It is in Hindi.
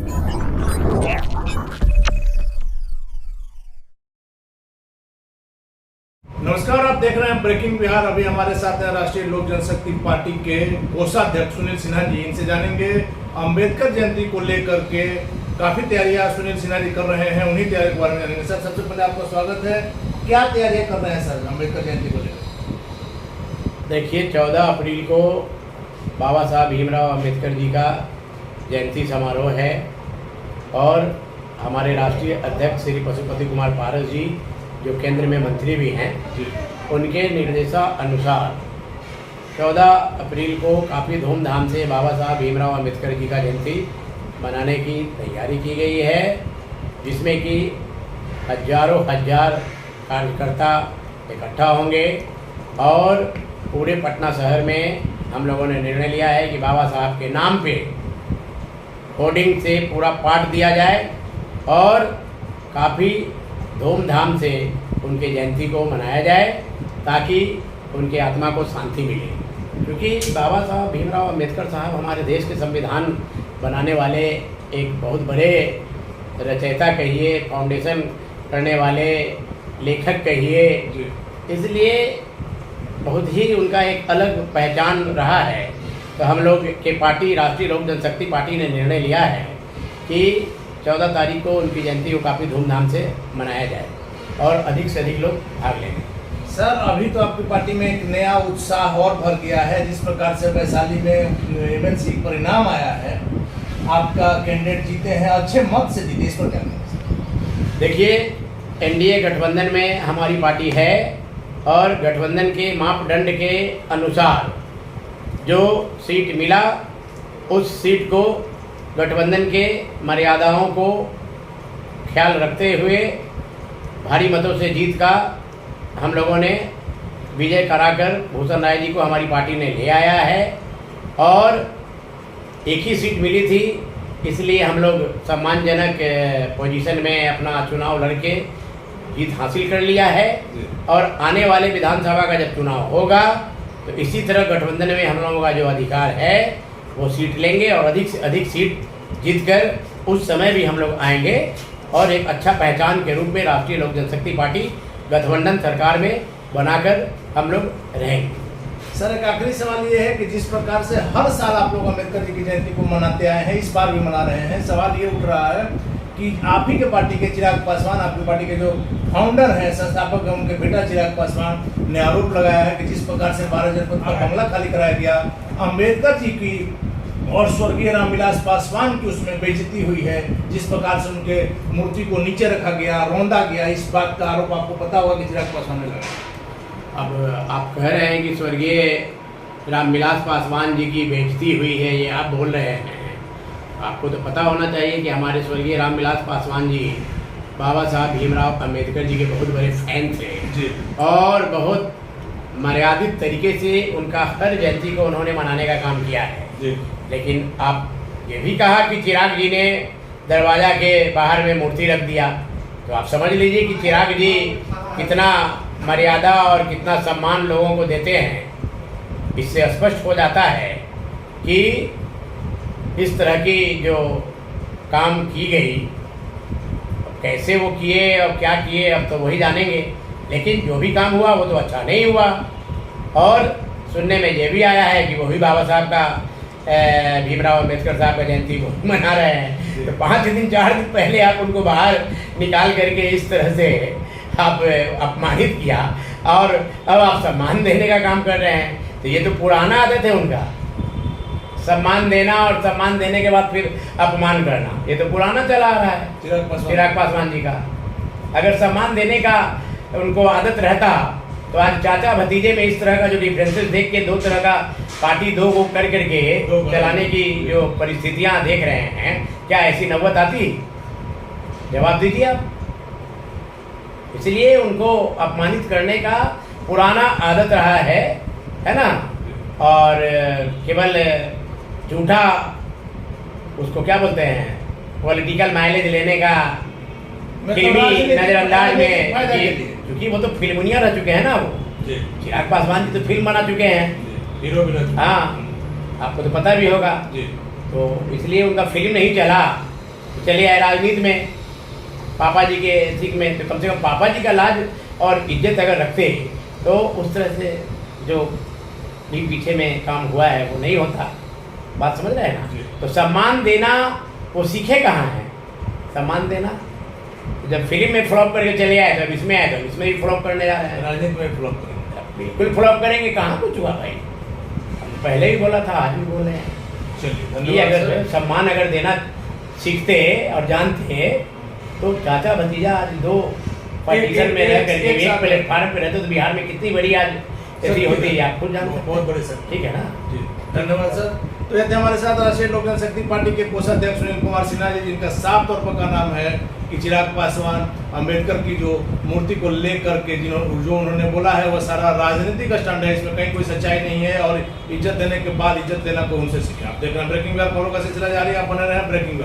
नमस्कार, आप देख रहे हैं ब्रेकिंग बिहार। अभी हमारे साथ हैं राष्ट्रीय लोक जनशक्ति पार्टी के कोषाध्यक्ष सुनील सिन्हा जी। इनसे जानेंगे अंबेडकर जयंती को लेकर के काफी तैयारियां सुनील सिन्हा जी कर रहे हैं, उन्हीं तैयारी के बारे में जानेंगे। सर, सबसे पहले आपका स्वागत है। क्या तैयारियां कर रहे हैं सर अंबेडकर जयंती को लेकर? देखिए, 14 अप्रैल को बाबा साहब भीमराव अंबेडकर जी का जयंती समारोह है और हमारे राष्ट्रीय अध्यक्ष श्री पशुपति कुमार पारस जी, जो केंद्र में मंत्री भी हैं, उनके निर्देशानुसार 14 अप्रैल को काफ़ी धूमधाम से बाबा साहब भीमराव अंबेडकर जी का जयंती मनाने की तैयारी की गई है, जिसमें कि हजारों हजार कार्यकर्ता इकट्ठा होंगे और पूरे पटना शहर में हम लोगों ने निर्णय लिया है कि बाबा साहब के नाम पे होर्डिंग से पूरा पाठ दिया जाए और काफ़ी धूमधाम से उनके जयंती को मनाया जाए ताकि उनके आत्मा को शांति मिले। क्योंकि बाबा साहब भीमराव अंबेडकर साहब हमारे देश के संविधान बनाने वाले एक बहुत बड़े रचयिता कहिए, फाउंडेशन करने वाले लेखक कहिए, इसलिए बहुत ही उनका एक अलग पहचान रहा है। तो हम लोग के पार्टी राष्ट्रीय लोक जनशक्ति पार्टी ने निर्णय लिया है कि 14 तारीख को उनकी जयंती को काफ़ी धूमधाम से मनाया जाए और अधिक से अधिक लोग भाग लेंगे। सर, अभी तो आपकी पार्टी में एक नया उत्साह और भर गया है। जिस प्रकार से वैशाली में एमएनसी परिणाम आया है, आपका कैंडिडेट जीते हैं, अच्छे मत से जीते, इस पर क्या कहेंगे? देखिए, एनडीए गठबंधन में हमारी पार्टी है और गठबंधन के मापदंड के अनुसार जो सीट मिला उस सीट को गठबंधन के मर्यादाओं को ख्याल रखते हुए भारी मतों से जीत का हम लोगों ने विजय कराकर भूषण राय जी को हमारी पार्टी ने ले आया है और एक ही सीट मिली थी, इसलिए हम लोग सम्मानजनक पोजीशन में अपना चुनाव लड़के जीत हासिल कर लिया है। और आने वाले विधानसभा का जब चुनाव होगा तो इसी तरह गठबंधन में हम लोगों का जो अधिकार है वो सीट लेंगे और अधिक से अधिक सीट जीतकर उस समय भी हम लोग आएंगे और एक अच्छा पहचान के रूप में राष्ट्रीय लोक जनशक्ति पार्टी गठबंधन सरकार में बनाकर हम लोग रहेंगे। सर, एक आखिरी सवाल ये है कि जिस प्रकार से हर साल आप लोग अंबेडकर जी की जयंती को मनाते आए हैं, इस बार भी मना रहे हैं, सवाल ये उठ रहा है कि आप ही के पार्टी के चिराग पासवान, आपकी पार्टी के जो फाउंडर हैं, संस्थापक हैं, उनके बेटा चिराग पासवान ने आरोप लगाया है कि जिस प्रकार से 12 जनपद का बंगला खाली कराया गया, अंबेडकर जी की और स्वर्गीय रामविलास पासवान की उसमें बेइज्जती हुई है, जिस प्रकार से उनके मूर्ति को नीचे रखा गया, रौंदा गया, इस बात का आरोप आपको पता होगा कि चिराग पासवान ने लगाया। अब आप कह रहे हैं कि स्वर्गीय रामविलास पासवान जी की बेइज्जती हुई है, ये आप बोल रहे हैं। आपको तो पता होना चाहिए कि हमारे स्वर्गीय रामविलास पासवान जी बाबा साहब भीमराव अंबेडकर जी के बहुत बड़े फैन थे जी और बहुत मर्यादित तरीके से उनका हर जयंती को उन्होंने मनाने का काम किया है जी। लेकिन आप ये भी कहा कि चिराग जी ने दरवाजा के बाहर में मूर्ति रख दिया, तो आप समझ लीजिए कि चिराग जी कितना मर्यादा और कितना सम्मान लोगों को देते हैं। इससे स्पष्ट हो जाता है कि इस तरह की जो काम की गई, कैसे वो किए और क्या किए अब तो वही जानेंगे, लेकिन जो भी काम हुआ वो तो अच्छा नहीं हुआ। और सुनने में ये भी आया है कि वही बाबा साहब का भीमराव अंबेडकर साहब का जयंती वो मना रहे हैं। तो 5 दिन 4 दिन पहले आप उनको बाहर निकाल करके इस तरह से आप अपमानित किया और अब आप सम्मान देने का काम कर रहे हैं, तो ये तो पुराना आदत है उनका, सम्मान देना और सम्मान देने के बाद फिर अपमान करना, ये तो पुराना चला आ रहा है चिराग पासवान जी का। अगर सम्मान देने का उनको आदत रहता तो आज चाचा भतीजे में इस तरह का जो डिफरेंसेस देख के 2 तरह का पार्टी 2 को कर करके चलाने की जो परिस्थितियां देख रहे हैं, क्या ऐसी नौबत आती? जवाब दीजिए आप। इसलिए उनको अपमानित करने का पुराना आदत रहा है ना, और केवल झूठा उसको क्या बोलते हैं, पॉलिटिकल माइलेज लेने का फिल्मी नजरअंदाज में, क्योंकि वो तो फिल्मनिया रह चुके हैं ना। वो चिराग पासवान जी तो फिल्म बना चुके हैं, हीरो भी। हाँ, आपको तो पता भी होगा। तो इसलिए उनका फिल्म नहीं चला चले आए राजनीति में, पापा जी के एथिक में, तो कम से कम पापा जी का लाज और इज्जत अगर रखते तो उस तरह से जो भी पीछे में काम हुआ है वो नहीं होता। बात समझ रहे हैं ना? तो सम्मान देना वो सीखे कहाँ हैं? सम्मान देना जब फिल्म में फ्लॉप करके चले आए तो अब इसमें आए तो इसमें भी फ्लॉप करने जा रहे हैं। राजनीति में फ्लॉप करेंगे, बिल्कुल फ्लॉप करेंगे। कहाँ कुछ हुआ भाई? पहले भी बोला था, आज भी बोले हैं। चलिए ये धन्यवाद अगर सर। सम्मान अगर देना सीखते और जानते तो चाचा भतीजा आज दो पार्टीशन में रह करके एक प्लेटफार्म पे रहते तो बिहार में कितनी बड़ी आज ऐसी होती है, आप खुद जानते हैं। बहुत बड़े सर, ठीक है ना? जी धन्यवाद सर। तो ये थे हमारे साथ राष्ट्रीय लोक जनशक्ति पार्टी के कोषाध्यक्ष सुनील कुमार सिन्हा जी, जिनका साफ तौर पर का नाम है कि चिराग पासवान अम्बेडकर की जो मूर्ति को लेकर के जो उन्होंने बोला है वह सारा राजनीतिक स्टैंड है, इसमें कहीं कोई सच्चाई नहीं है। और इज्जत देने के बाद इज्जत देना को उनसे सीखे। आप देख रहे हैं ब्रेकिंग खबरों का सिलसिला जारी है, आप बने रहे ब्रेकिंग।